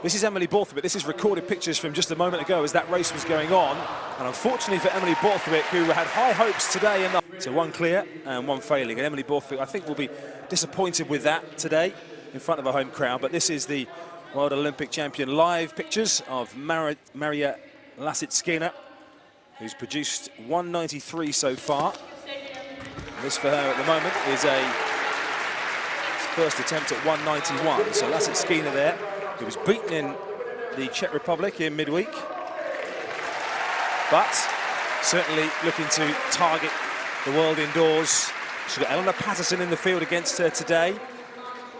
This is Emily Borthwick. This is recorded pictures from just a moment ago as that race was going on. And unfortunately for Emily Borthwick, who had high hopes today, so one clear and one failing. And Emily Borthwick, I think, will be disappointed with that today in front of a home crowd. But this is the World Olympic champion live pictures of Maria Lasitskina, who's produced 193 so far. And this for her at the moment is a first attempt at 191. So Lasitskina there. He was beaten in the Czech Republic in midweek, but certainly looking to target the world indoors. She's got Eleanor Patterson in the field against her today,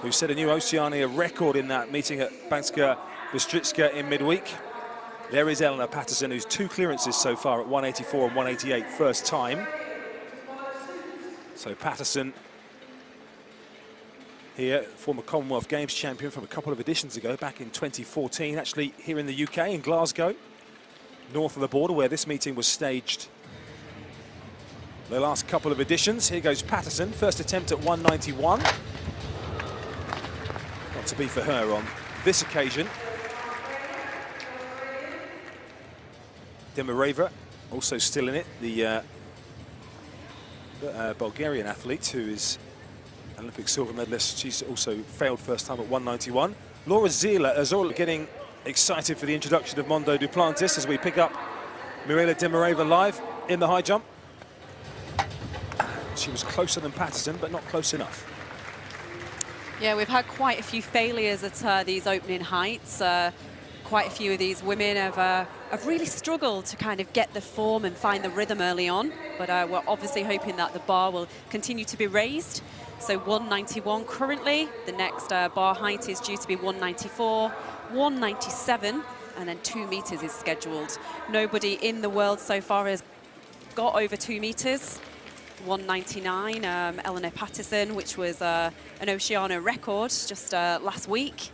who set a new Oceania record in that meeting at Banska Bystrica in midweek. There is Eleanor Patterson, who's 2 clearances so far at 184 and 188 first time. So Patterson here, former Commonwealth Games champion from a couple of editions ago, back in 2014, actually here in the UK, in Glasgow, north of the border, where this meeting was staged the last couple of editions. Here goes Patterson, first attempt at 191. Not to be for her on this occasion. Demireva also still in it, the Bulgarian athlete who is Olympic silver medalist. She's also failed first time at 191. Laura Zila is all getting excited for the introduction of Mondo Duplantis as we pick up Mirela Demireva live in the high jump. She was closer than Patterson, but not close enough. Yeah, we've had quite a few failures at these opening heights. Quite a few of these women have really struggled to kind of get the form and find the rhythm early on, but we're obviously hoping that the bar will continue to be raised. So 191 currently, the next bar height is due to be 194, 197, and then 2 meters is scheduled. Nobody in the world so far has got over 2 meters. 199, Eleanor Patterson, which was an Oceania record just last week.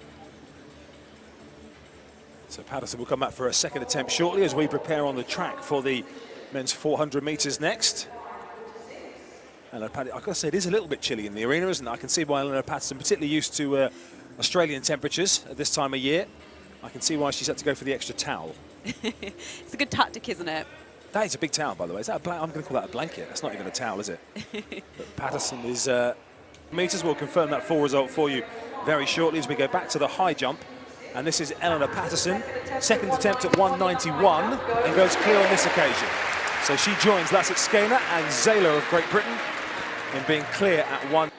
So Patterson will come back for a second attempt shortly as we prepare on the track for the men's 400 meters next. I've got to say, it is a little bit chilly in the arena, isn't it? I can see why Eleanor Patterson, particularly used to Australian temperatures at this time of year, I can see why she's had to go for the extra towel. It's a good tactic, isn't it? That is a big towel, by the way. Is that I'm going to call that a blanket. That's not even a towel, is it? But Patterson is meters. We'll confirm that full result for you very shortly as we go back to the high jump. And this is Eleanor Patterson, second attempt at 191, and goes clear on this occasion. So she joins Lasitskina and Zala of Great Britain in being clear at 1.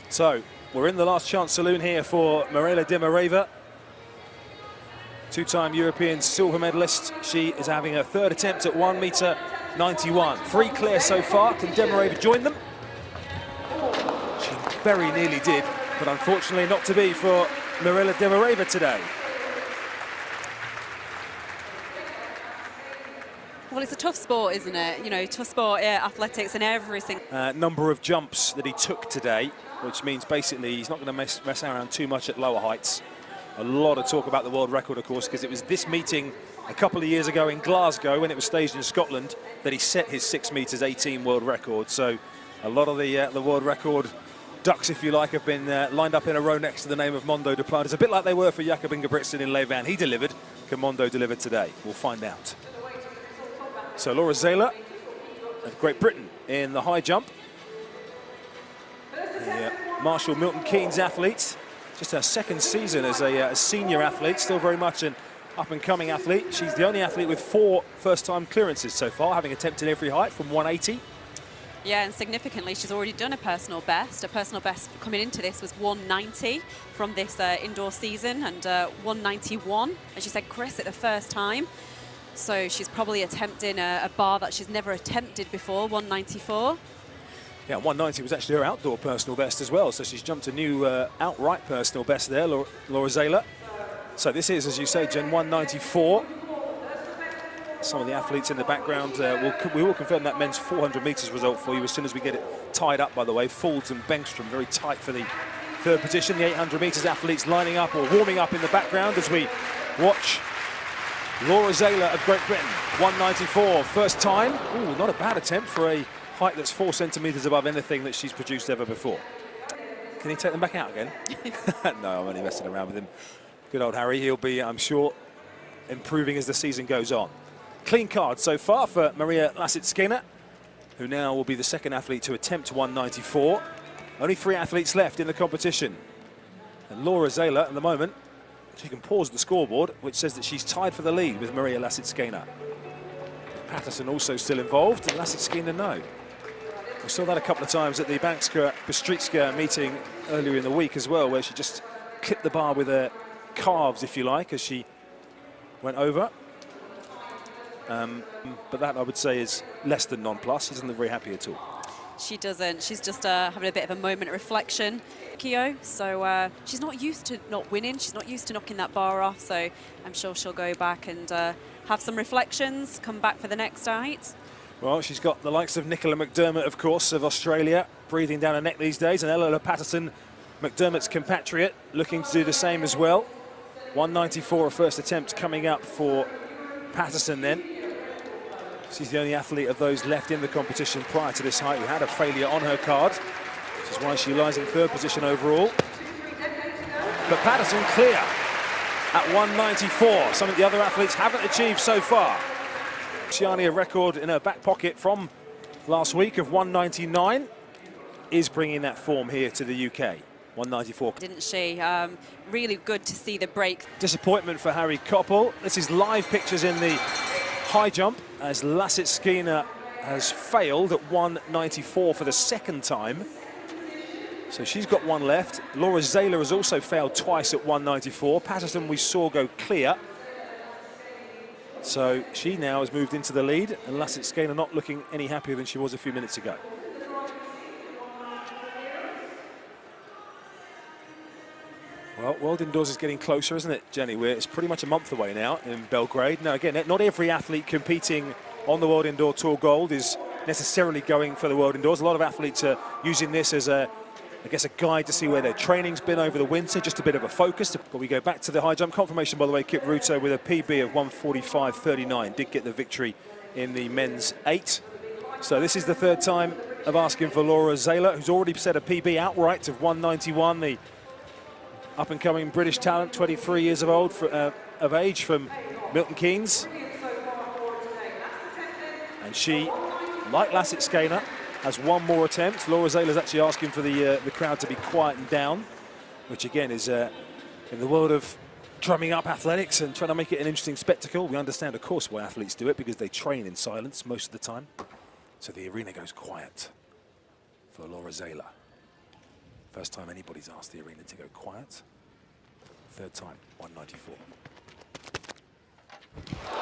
So we're in the last chance saloon here for Mirela Demireva, 2-time European silver medalist. She is having her third attempt at 1m91. 3 clear so far. Can Demireva join them? She very nearly did, but unfortunately not to be for Mirela Demireva today. Well, it's a tough sport, isn't it? You know, tough sport, athletics and everything. Number of jumps that he took today, which means basically he's not going to mess around too much at lower heights. A lot of talk about the world record, of course, because it was this meeting a couple of years ago in Glasgow when it was staged in Scotland that he set his 6 meters 18 world record. So a lot of the world record ducks, if you like, have been lined up in a row next to the name of Mondo Duplantis. A bit like they were for Jakob Ingebrigtsen in Levan. He delivered. Can Mondo deliver today? We'll find out. So Laura Zala of Great Britain in the high jump. The Marshall Milton Keynes athlete. Just her second season as a senior athlete, still very much an up-and-coming athlete. She's the only athlete with 4 first-time clearances so far, having attempted every height from 180. Yeah, and significantly, she's already done a personal best. A personal best coming into this was 190 from this indoor season, and 191, as you said, Chris, at the first time. So she's probably attempting a bar that she's never attempted before, 194. Yeah, 190 was actually her outdoor personal best as well, so she's jumped a new outright personal best there, Laura Zala. So this is, as you say, Jen, 194. Some of the athletes in the background, we will confirm that men's 400 meters result for you as soon as we get it tied up, by the way. Folds and Bengstrom very tight for the third position. The 800 meters athletes lining up or warming up in the background as we watch Laura Zayler of Great Britain, 194, first time. Ooh, not a bad attempt for a height that's 4 centimetres above anything that she's produced ever before. Can he take them back out again? No, I'm only messing around with him. Good old Harry. He'll be, I'm sure, improving as the season goes on. Clean card so far for Maria Lasitskina, who now will be the second athlete to attempt 194. Only 3 athletes left in the competition. And Laura Zayler, at the moment, she can pause the scoreboard, which says that she's tied for the lead with Maria Lasitskina. Patterson also still involved, and Lasitskina no. We saw that a couple of times at the Banska-Bystritska meeting earlier in the week as well, where she just clipped the bar with her calves, if you like, as she went over. But that, I would say, is less than nonplus. She doesn't look very happy at all. She doesn't. She's just having a bit of a moment of reflection. Kyo, so she's not used to not winning. She's not used to knocking that bar off, so I'm sure she'll go back and have some reflections, come back for the next height. Well, she's got the likes of Nicola McDermott, of course, of Australia, breathing down her neck these days, and Eleanor Patterson, McDermott's compatriot, looking to do the same as well. 194, a first attempt coming up for Patterson then. She's the only athlete of those left in the competition prior to this height who had a failure on her card, which is why she lies in 3rd position overall. But Patterson clear at 194, something the other athletes haven't achieved so far. Shiani, a record in her back pocket from last week of 199, is bringing that form here to the UK. 194. Didn't she? Really good to see the break. Disappointment for Harry Koppel. This is live pictures in the high jump as Lasitskina has failed at 194 for the 2nd time. So she's got one left. Laura Zayler has also failed twice at 194. Patterson we saw go clear. So she now has moved into the lead, and Lasitskina not looking any happier than she was a few minutes ago. Well, World Indoors is getting closer, isn't it, Jenny? It's pretty much a month away now in Belgrade. Now, again, not every athlete competing on the World Indoor Tour Gold is necessarily going for the World Indoors. A lot of athletes are using this as I guess, a guide to see where their training's been over the winter, just a bit of a focus. But we go back to the high jump. Confirmation, by the way, Kip Ruto with a PB of 145.39. Did get the victory in the men's 8. So this is the 3rd time of asking for Laura Zayler, who's already set a PB outright of 191. The up-and-coming British talent, 23 years of age, from Milton Keynes. And she, like Lasitskina, has one more attempt. Laura Zayler's actually asking for the crowd to be quietened down, which again is in the world of drumming up athletics and trying to make it an interesting spectacle. We understand, of course, why athletes do it, because they train in silence most of the time. So the arena goes quiet for Laura Zayler. First time anybody's asked the arena to go quiet. 3rd time, 194.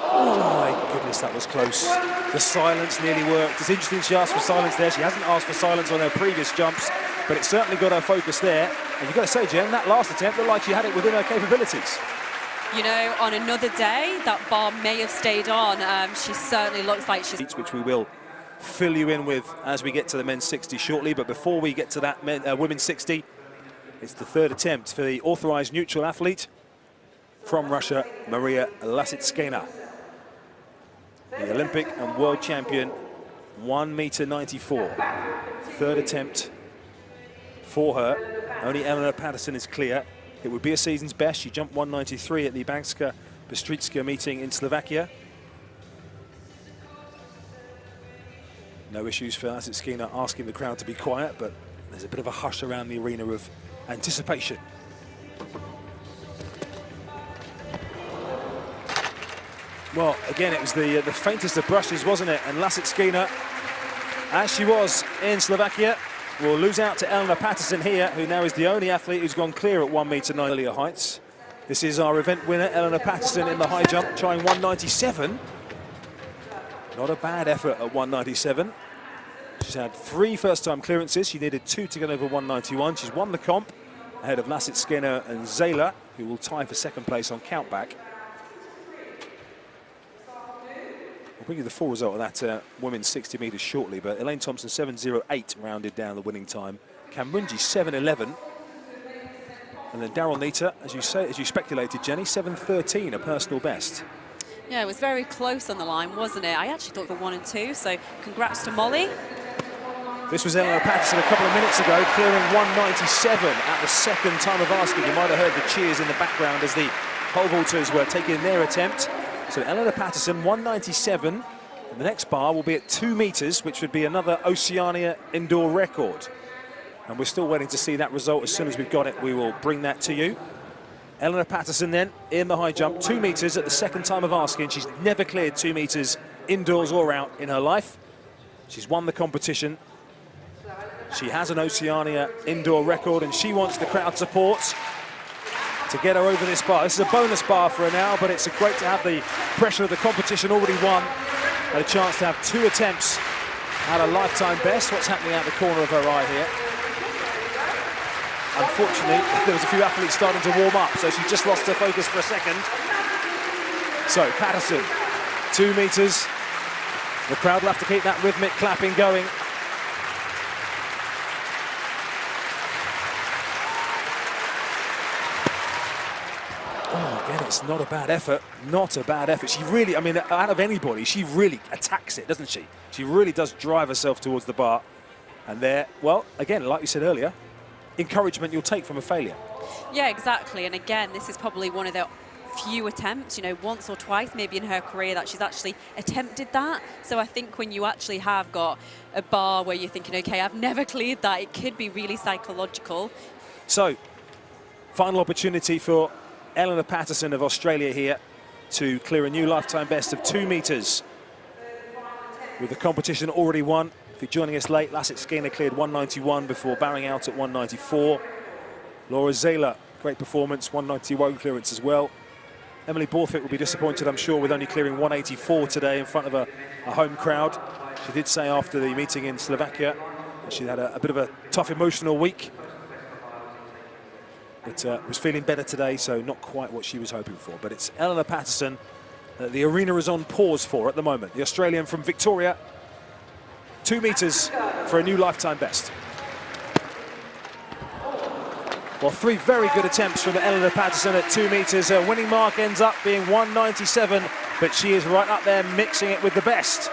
Oh my goodness, that was close. The silence nearly worked. It's interesting she asked for silence there. She hasn't asked for silence on her previous jumps, but it certainly got her focus there. And you've got to say, Jen, that last attempt looked like she had it within her capabilities. You know, on another day, that bar may have stayed on. She certainly looks like she's... Which we will fill you in with as we get to the men's 60 shortly. But before we get to that women's 60, it's the 3rd attempt for the authorized neutral athlete from Russia, Maria Lasitskina. The Olympic and world champion, 1.94 m. 3rd attempt for her. Only Eleanor Patterson is clear. It would be a season's best. She jumped 193 at the Banska-Bystritska meeting in Slovakia. No issues for Lasitskina asking the crowd to be quiet, but there's a bit of a hush around the arena of anticipation. Well, again, it was the faintest of brushes, wasn't it? And Lasitskina, as she was in Slovakia, will lose out to Eleanor Patterson here, who now is the only athlete who's gone clear at 1.9 m earlier heights. This is our event winner, Eleanor Patterson, in the high jump, trying 197. Not a bad effort at 197. She's had 3 first-time clearances. She needed 2 to get over 191. She's won the comp ahead of Lasitskina and Zayler, who will tie for 2nd place on countback. We'll bring you the full result of that women's 60 metres shortly, but Elaine Thompson 7.08 rounded down the winning time. Kamrunji 7.11. And then Daryl Neita, as you speculated, Jenny, 7.13, a personal best. Yeah, it was very close on the line, wasn't it? I actually thought for 1 and 2, so congrats to Molly. This was Eleanor Patterson a couple of minutes ago, clearing 197 at the second time of asking. You might have heard the cheers in the background as the pole vaulters were taking their attempt. So Eleanor Patterson, 197. And the next bar will be at 2 meters, which would be another Oceania indoor record. And we're still waiting to see that result. As soon as we've got it, we will bring that to you. Eleanor Patterson then in the high jump, 2 meters at the second time of asking. She's never cleared 2 meters indoors or out in her life. She's won the competition. She has an Oceania indoor record, and she wants the crowd support to get her over this bar. This is a bonus bar for her now, but it's great to have the pressure of the competition already won and a chance to have 2 attempts at a lifetime best. What's happening out the corner of her eye here? Unfortunately, there was a few athletes starting to warm up, so she just lost her focus for a second. So Patterson, 2 meters. The crowd will have to keep that rhythmic clapping going. Oh, again, it's not a bad effort. Not a bad effort. She really, I mean, out of anybody, she really attacks it, doesn't she? She really does drive herself towards the bar. And there, well, again, like you said earlier, encouragement you'll take from a failure. Yeah, exactly. And again, this is probably one of the few attempts, you know, once or twice maybe in her career that she's actually attempted that. So I think when you actually have got a bar where you're thinking, okay, I've never cleared that, it could be really psychological. So, final opportunity for Eleanor Patterson of Australia here to clear a new lifetime best of 2 meters. With the competition already won. If you're joining us late, Lasset Skinner cleared 191 before bowing out at 194. Laura Zahler, great performance, 191 clearance as well. Emily Borthwick will be disappointed, I'm sure, with only clearing 184 today in front of a home crowd. She did say after the meeting in Slovakia that she had a bit of a tough emotional week. But was feeling better today, so not quite what she was hoping for. But it's Eleanor Patterson that the arena is on pause for at the moment. The Australian from Victoria, 2 meters for a new lifetime best. Well, 3 very good attempts from Eleanor Patterson at 2 meters. Her winning mark ends up being 197, but she is right up there mixing it with the best.